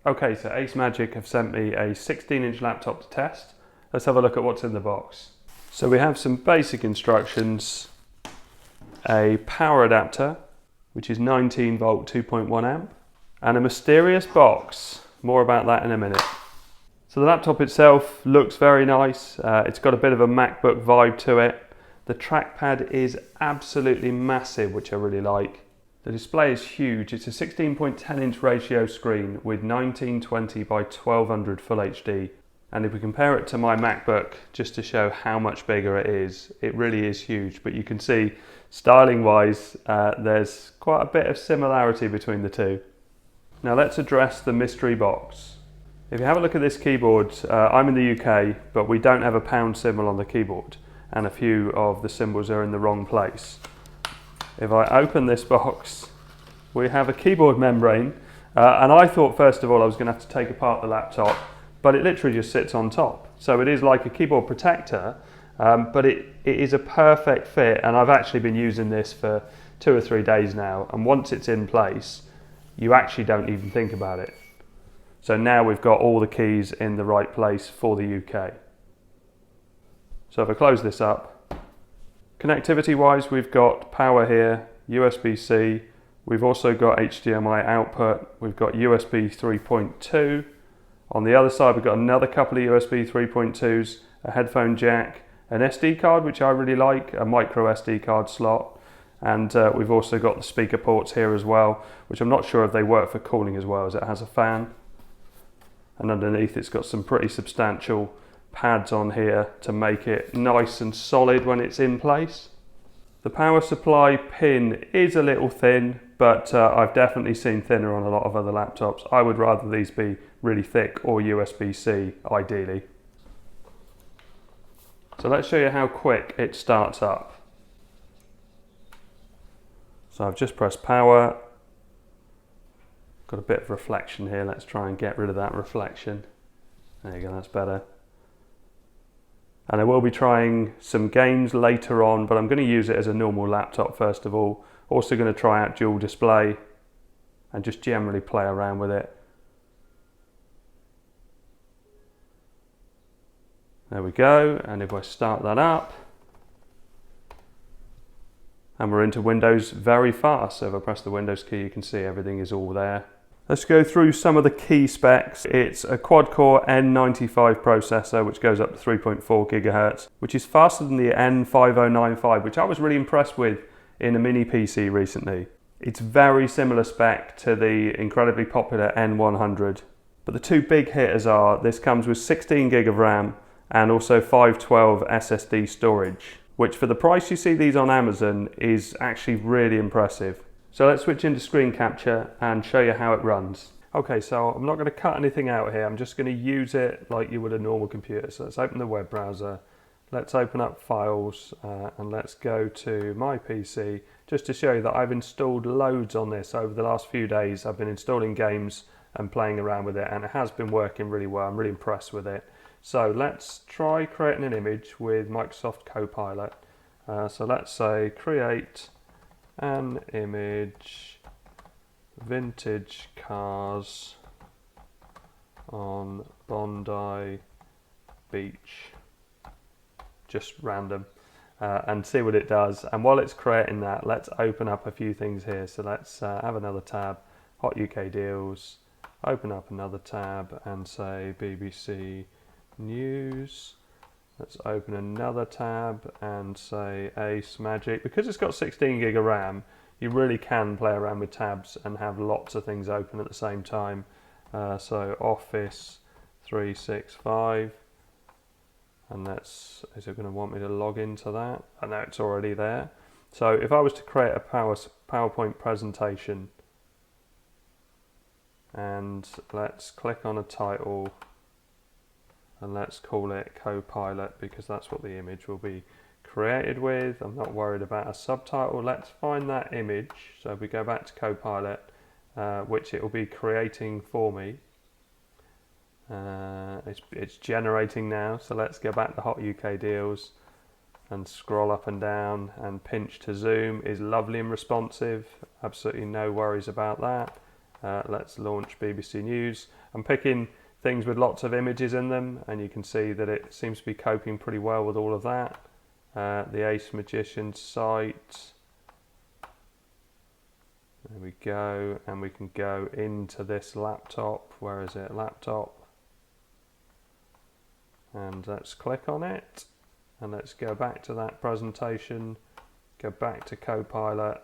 Okay, so Acemagic have sent me a 16-inch laptop to test. Let's have a look at what's in the box. So we have some basic instructions, a power adapter, which is 19 volt 2.1 amp, and a mysterious box. More about that in a minute. So the laptop itself looks very nice. It's got a bit of a MacBook vibe to it. The trackpad is absolutely massive, which I really like. The display is huge. It's a 16.10-inch ratio screen with 1920 by 1200 Full HD. And if we compare it to my MacBook, just to show how much bigger it really is huge. But you can see, styling-wise, there's quite a bit of similarity between the two. Now let's address the mystery box. If you have a look at this keyboard, I'm in the UK, but we don't have a pound symbol on the keyboard, and a few of the symbols are in the wrong place. If I open this box, we have a keyboard membrane, and I thought first of all I was going to have to take apart the laptop, but it literally just sits on top. So it is like a keyboard protector, but it is a perfect fit, and I've actually been using this for 2 or 3 days now, and once it's in place, you actually don't even think about it. So now we've got all the keys in the right place for the UK. So if I close this up, connectivity wise, we've got power here, USB-C, we've also got HDMI output, we've got USB 3.2. On the other side, we've got another couple of USB 3.2s, a headphone jack, an SD card, which I really like, a micro SD card slot, and we've also got the speaker ports here as well, which I'm not sure if they work for cooling as well, as it has a fan. And underneath it's got some pretty substantial pads on here to make it nice and solid when it's in place. The power supply pin is a little thin, but I've definitely seen thinner on a lot of other laptops. I would rather these be really thick or USB-C ideally. So let's show you how quick it starts up. So I've just pressed power. Got a bit of reflection here. Let's try and get rid of that reflection. There you go, that's better. And I will be trying some games later on, but I'm going to use it as a normal laptop first of all. Also going to try out dual display and just generally play around with it. There we go, and if I start that up, and we're into Windows very fast. So if I press the Windows key, you can see everything is all there. Let's go through some of the key specs. It's a quad-core N95 processor, which goes up to 3.4 gigahertz, which is faster than the N5095, which I was really impressed with in a mini PC recently. It's very similar spec to the incredibly popular N100. But the two big hitters are, this comes with 16 gig of RAM and also 512 SSD storage, which for the price you see these on Amazon is actually really impressive. So let's switch into screen capture and show you how it runs. Okay, so I'm not going to cut anything out here. I'm just going to use it like you would a normal computer. So let's open the web browser. Let's open up files and let's go to my PC just to show you that I've installed loads on this over the last few days. I've been installing games and playing around with it, and it has been working really well. I'm really impressed with it. So let's try creating an image with Microsoft Copilot. So let's say create an image, vintage cars on Bondi Beach, just random, and see what it does. And while it's creating that, let's open up a few things here. So let's have another tab, Hot UK Deals, open up another tab and say BBC News. Let's open another tab and say Acemagic. Because it's got 16 gig of RAM, you really can play around with tabs and have lots of things open at the same time. So Office 365, and is it going to want me to log into that? I know it's already there. So if I was to create a PowerPoint presentation, and let's click on a title, and let's call it Copilot because that's what the image will be created with. I'm not worried about a subtitle. Let's find that image. So if we go back to Copilot, which it will be creating for me. It's generating now. So let's go back to Hot UK Deals and scroll up and down, and pinch to zoom is lovely and responsive. Absolutely no worries about that. Let's launch BBC News. I'm picking things with lots of images in them, and you can see that it seems to be coping pretty well with all of that. The Acemagic site. There we go, and we can go into this laptop. Where is it? Laptop. And let's click on it, and let's go back to that presentation, go back to Copilot.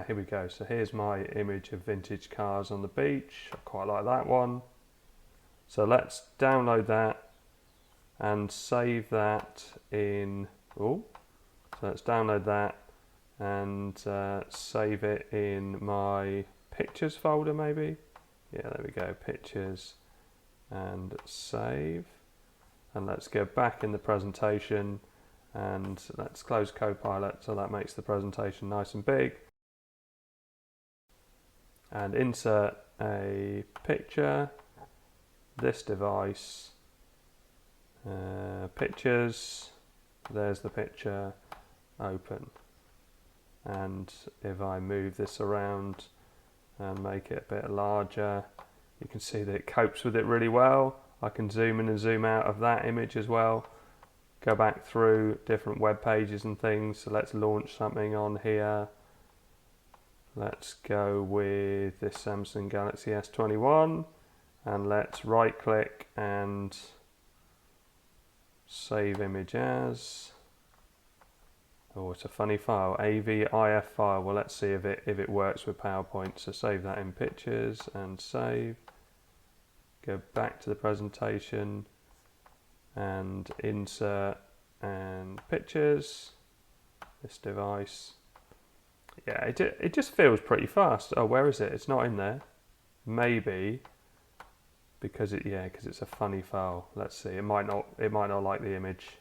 Here we go. So here's my image of vintage cars on the beach. I quite like that one. So let's download that and save that in, so let's download that and save it in my pictures folder maybe. Yeah, there we go, pictures, and save. And let's go back in the presentation and let's close Copilot so that makes the presentation nice and big. And insert a picture, this device, pictures, there's the picture, open. And if I move this around and make it a bit larger, you can see that it copes with it really well. I can zoom in and zoom out of that image as well. Go back through different web pages and things. So let's launch something on here. Let's go with this Samsung Galaxy S21, and let's right click and save image as. Oh, it's a funny file, AVIF file. Well, let's see if it works with PowerPoint. So save that in pictures and save. Go back to the presentation and insert and pictures, this device. Yeah, it just feels pretty fast. Oh, where is it? It's not in there. Maybe because it's a funny file. Let's see. It might not like the image.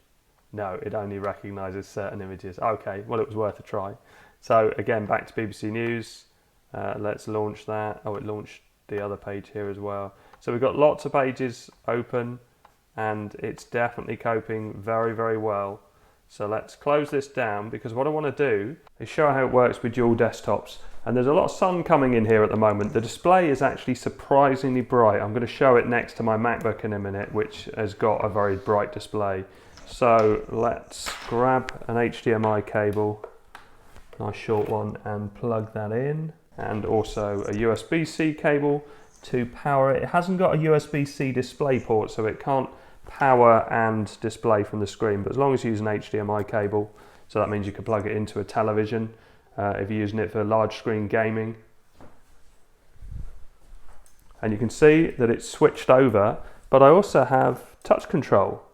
No, it only recognises certain images. Okay, well, it was worth a try. So again, back to BBC News. Let's launch that. Oh, it launched the other page here as well. So we've got lots of pages open, and it's definitely coping very, very well. So let's close this down, because what I want to do is show how it works with dual desktops. And there's a lot of sun coming in here at the moment. The display is actually surprisingly bright. I'm going to show it next to my MacBook in a minute, which has got a very bright display. So let's grab an HDMI cable, nice short one, and plug that in. And also a USB-C cable to power it. It hasn't got a USB-C display port, so it can't power and display from the screen, but as long as you use an HDMI cable, so that means you can plug it into a television if you're using it for large screen gaming. And you can see that it's switched over, but I also have touch control,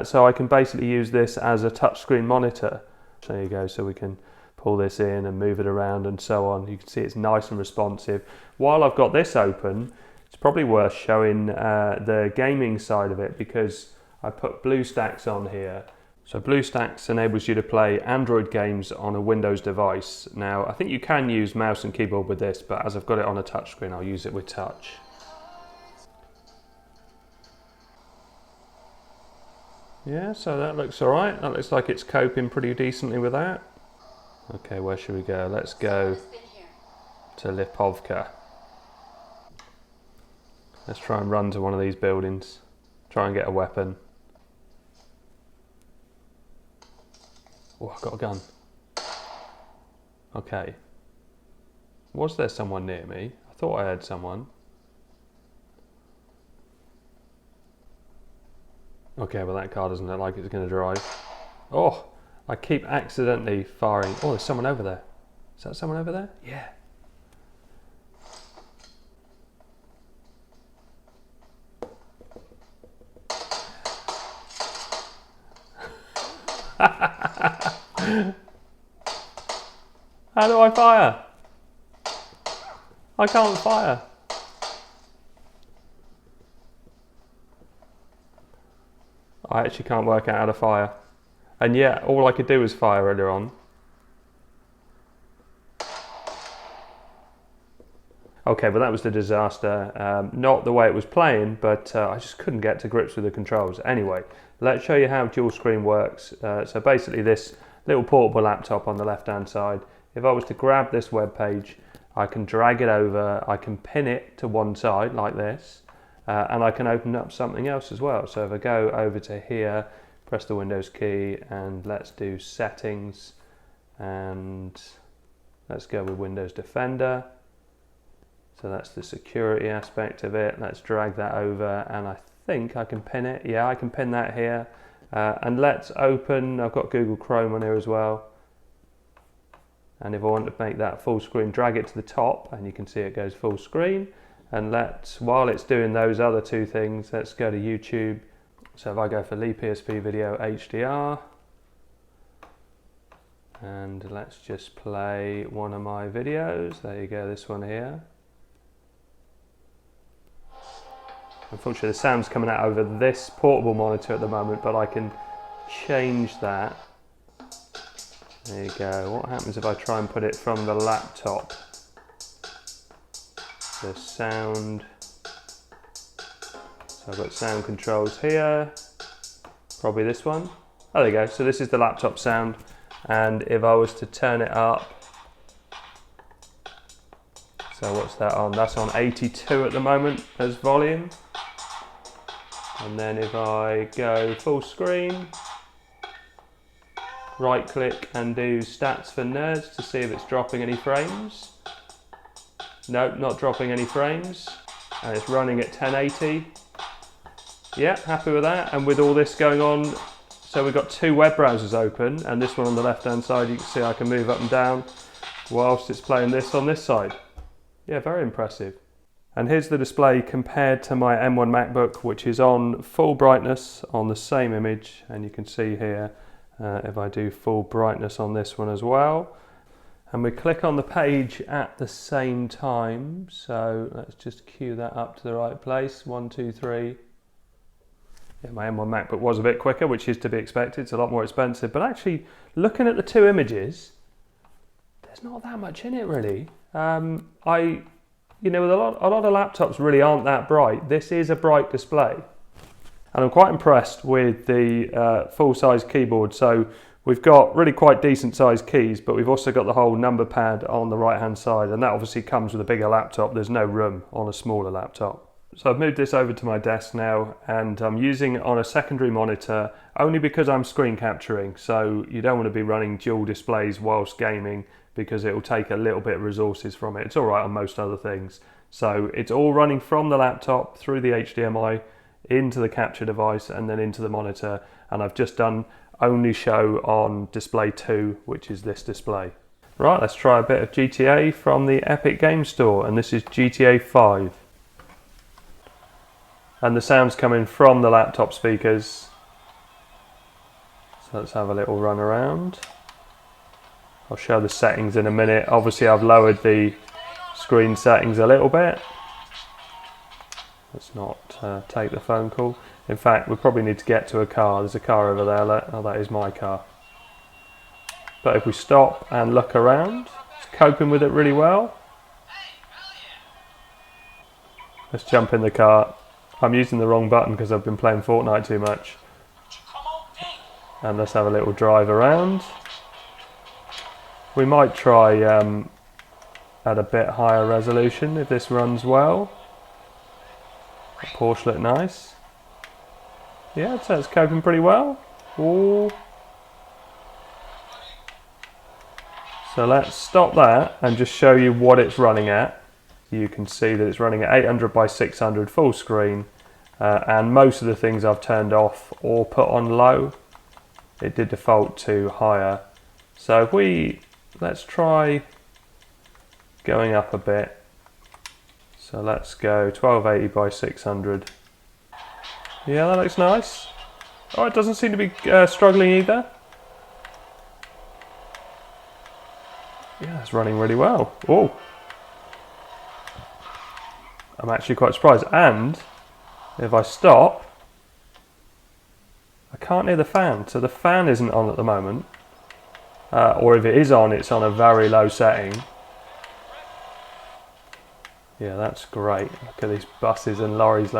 so I can basically use this as a touchscreen monitor. So there you go, so we can pull this in and move it around and so on. You can see it's nice and responsive. While I've got this open, it's probably worth showing the gaming side of it, because I put BlueStacks on here. So BlueStacks enables you to play Android games on a Windows device. Now, I think you can use mouse and keyboard with this, but as I've got it on a touchscreen, I'll use it with touch. Yeah, so that looks all right. That looks like it's coping pretty decently with that. Okay, where should we go? Let's go to Lipovka. Let's try and run to one of these buildings. Try and get a weapon. Oh, I've got a gun. Okay. Was there someone near me? I thought I heard someone. Okay, well that car doesn't look like it's going to drive. Oh, I keep accidentally firing. Oh, there's someone over there. Is that someone over there? Yeah. How do I fire? I can't fire. I actually can't work out how to fire. And yet, all I could do was fire earlier on. Okay, but that was the disaster. Not the way it was playing, but I just couldn't get to grips with the controls. Anyway, let's show you how dual screen works. So basically this little portable laptop on the left hand side, if I was to grab this web page I can drag it over, I can pin it to one side like this, and I can open up something else as well. So if I go over to here, press the Windows key, and let's do settings, and let's go with Windows Defender. So that's the security aspect of it. Let's drag that over, and I think I can pin it. Yeah, I can pin that here. And let's open, I've got Google Chrome on here as well. And if I want to make that full screen, drag it to the top, and you can see it goes full screen. And while it's doing those other two things, let's go to YouTube. So if I go for Lee PSP Video HDR, and let's just play one of my videos. There you go, this one here. Unfortunately, the sound's coming out over this portable monitor at the moment, but I can change that. There you go. What happens if I try and put it from the laptop? The sound. So I've got sound controls here. Probably this one. Oh, there you go. So this is the laptop sound. And if I was to turn it up, so what's that on? That's on 82 at the moment as volume. And then if I go full screen, right click and do stats for nerds to see if it's dropping any frames. Nope, not dropping any frames. And it's running at 1080. Yeah, happy with that. And with all this going on, so we've got two web browsers open, and this one on the left hand side, you can see I can move up and down whilst it's playing this on this side. Yeah, very impressive. And here's the display compared to my M1 MacBook, which is on full brightness on the same image. And you can see here, if I do full brightness on this one as well. And we click on the page at the same time. So let's just cue that up to the right place. 1, 2, 3. Yeah, my M1 MacBook was a bit quicker, which is to be expected. It's a lot more expensive. But actually, looking at the two images, there's not that much in it really. You know, with a lot of laptops really aren't that bright. This is a bright display. And I'm quite impressed with the full-size keyboard. So we've got really quite decent sized keys, but we've also got the whole number pad on the right-hand side. And that obviously comes with a bigger laptop. There's no room on a smaller laptop. So I've moved this over to my desk now, and I'm using it on a secondary monitor only because I'm screen capturing. So you don't want to be running dual displays whilst gaming, because it will take a little bit of resources from it. It's all right on most other things. So it's all running from the laptop through the HDMI into the capture device and then into the monitor. And I've just done only show on display 2, which is this display. Right, let's try a bit of GTA from the Epic Game Store, and this is GTA 5. And the sound's coming from the laptop speakers. So let's have a little run around. I'll show the settings in a minute. Obviously I've lowered the screen settings a little bit. Let's not take the phone call. In fact, we probably need to get to a car. There's a car over there. Oh, that is my car. But if we stop and look around, it's coping with it really well. Let's jump in the car. I'm using the wrong button because I've been playing Fortnite too much. And let's have a little drive around. We might try at a bit higher resolution if this runs well. The Porsche look nice. Yeah, so it's coping pretty well. Ooh. So let's stop that and just show you what it's running at. You can see that it's running at 800 by 600 full screen, and most of the things I've turned off or put on low. It did default to higher. So if let's try going up a bit. So let's go 1280 by 600. Yeah, that looks nice. Oh, it doesn't seem to be struggling either. Yeah, it's running really well. Oh, I'm actually quite surprised. And if I stop, I can't hear the fan. So the fan isn't on at the moment. Or if it is on, it's on a very low setting. Yeah, that's great. Look at these buses and lorries.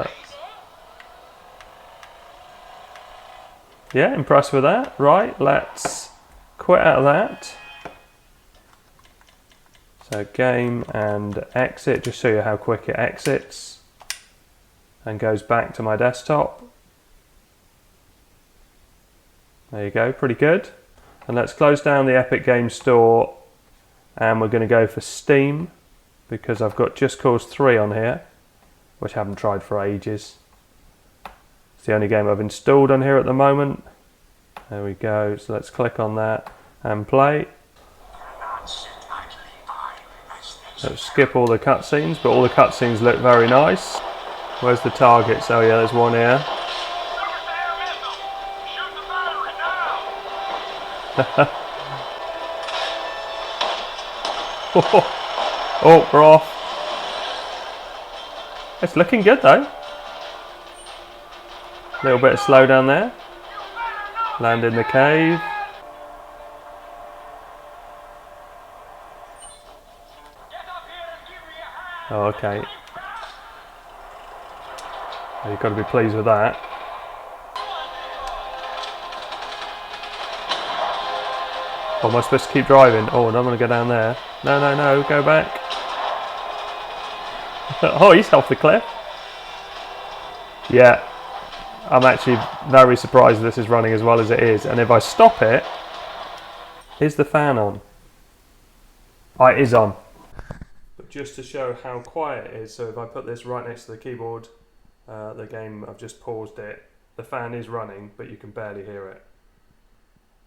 Yeah, impressed with that. Right, let's quit out of that. So game and exit, just show you how quick it exits and goes back to my desktop. There you go, pretty good. And let's close down the Epic Games Store, and we're going to go for Steam because I've got Just Cause 3 on here, which I haven't tried for ages. It's the only game I've installed on here at the moment. There we go, so let's click on that and play. Let's skip all the cutscenes, but all the cutscenes look very nice. Where's the targets? Oh yeah, there's one here. Oh, we're off. It's looking good though. A little bit of slow down there. Land in the cave. Oh, okay. Oh, you've got to be pleased with that. Oh, am I supposed to keep driving? Oh, and I'm going to go down there. No, no, no, go back. Oh, he's off the cliff. Yeah, I'm actually very surprised this is running as well as it is. And if I stop it, is the fan on? Oh, it is on. But just to show how quiet it is, so if I put this right next to the keyboard, the game, I've just paused it. The fan is running, but you can barely hear it.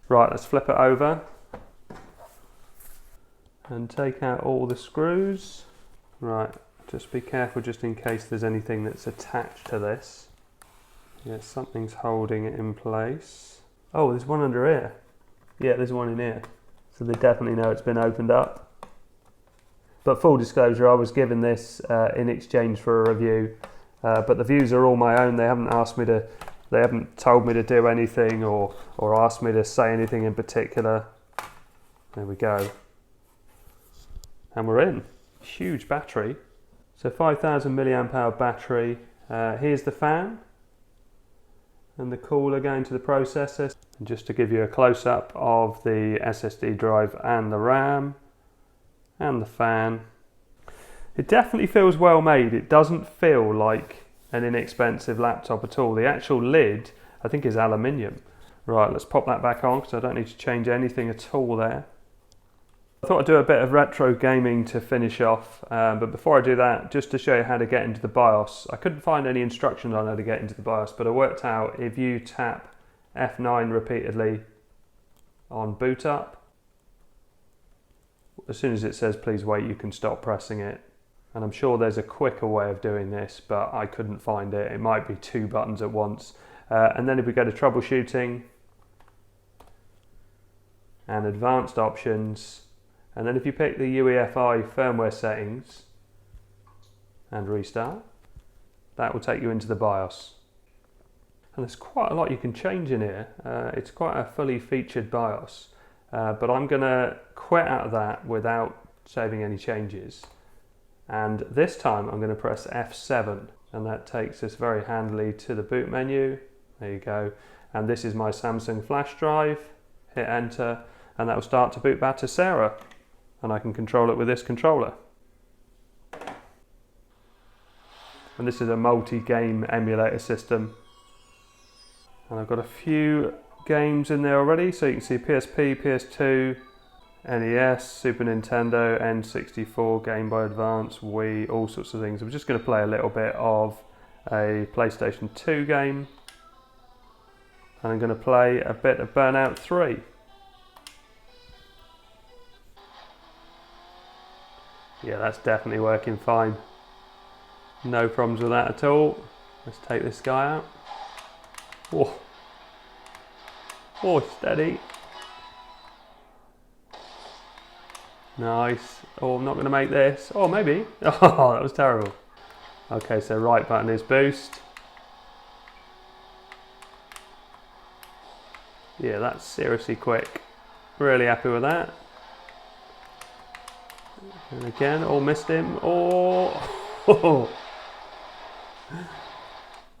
Right, let's flip it over and take out all the screws. Right, just be careful just in case there's anything that's attached to this. Yeah, something's holding it in place. Oh, there's one under here. Yeah, there's one in here. So they definitely know it's been opened up. But full disclosure, I was given this in exchange for a review, but the views are all my own. They haven't asked me to, they haven't told me to do anything or asked me to say anything in particular. There we go. And we're in. Huge battery. So 5,000 milliamp hour battery. Here's the fan and the cooler going to the processor. And just to give you a close-up of the SSD drive and the RAM and the fan. It definitely feels well made. It doesn't feel like an inexpensive laptop at all. The actual lid, I think, is aluminium. Right, let's pop that back on because I don't need to change anything at all there. I thought I'd do a bit of retro gaming to finish off, but before I do that, just to show you how to get into the BIOS. I couldn't find any instructions on how to get into the BIOS, but I worked out if you tap F9 repeatedly on boot up, as soon as it says please wait, you can stop pressing it. And I'm sure there's a quicker way of doing this, but I couldn't find it. It might be 2 buttons at once. And then if we go to troubleshooting and advanced options, and then if you pick the UEFI firmware settings and restart, that will take you into the BIOS. And there's quite a lot you can change in here. It's quite a fully featured BIOS, but I'm gonna quit out of that without saving any changes. And this time I'm gonna press F7, and that takes us very handily to the boot menu. There you go. And this is my Samsung flash drive. Hit enter, and that will start to boot back to Sarah. And I can control it with this controller. And this is a multi-game emulator system. And I've got a few games in there already, so you can see PSP, PS2, NES, Super Nintendo, N64, Game Boy Advance, Wii, all sorts of things. I'm just going to play a little bit of a PlayStation 2 game. And I'm going to play a bit of Burnout 3. Yeah, that's definitely working fine. No problems with that at all. Let's take this guy out. Whoa. Oh, steady. Nice. Oh, I'm not going to make this. Oh, maybe. Oh, that was terrible. Okay, so right button is boost. Yeah, that's seriously quick. Really happy with that. And again, oh, missed him. Oh.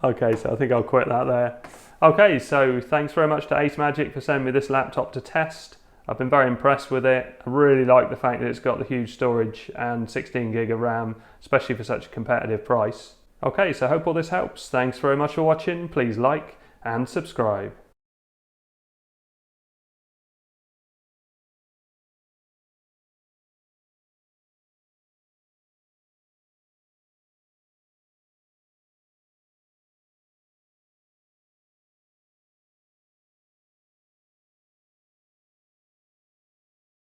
Okay, so I think I'll quit that there. Okay, so thanks very much to Acemagic for sending me this laptop to test. I've been very impressed with it. I really like the fact that it's got the huge storage and 16 gig of RAM, especially for such a competitive price. Okay, so I hope all this helps. Thanks very much for watching. Please like and subscribe.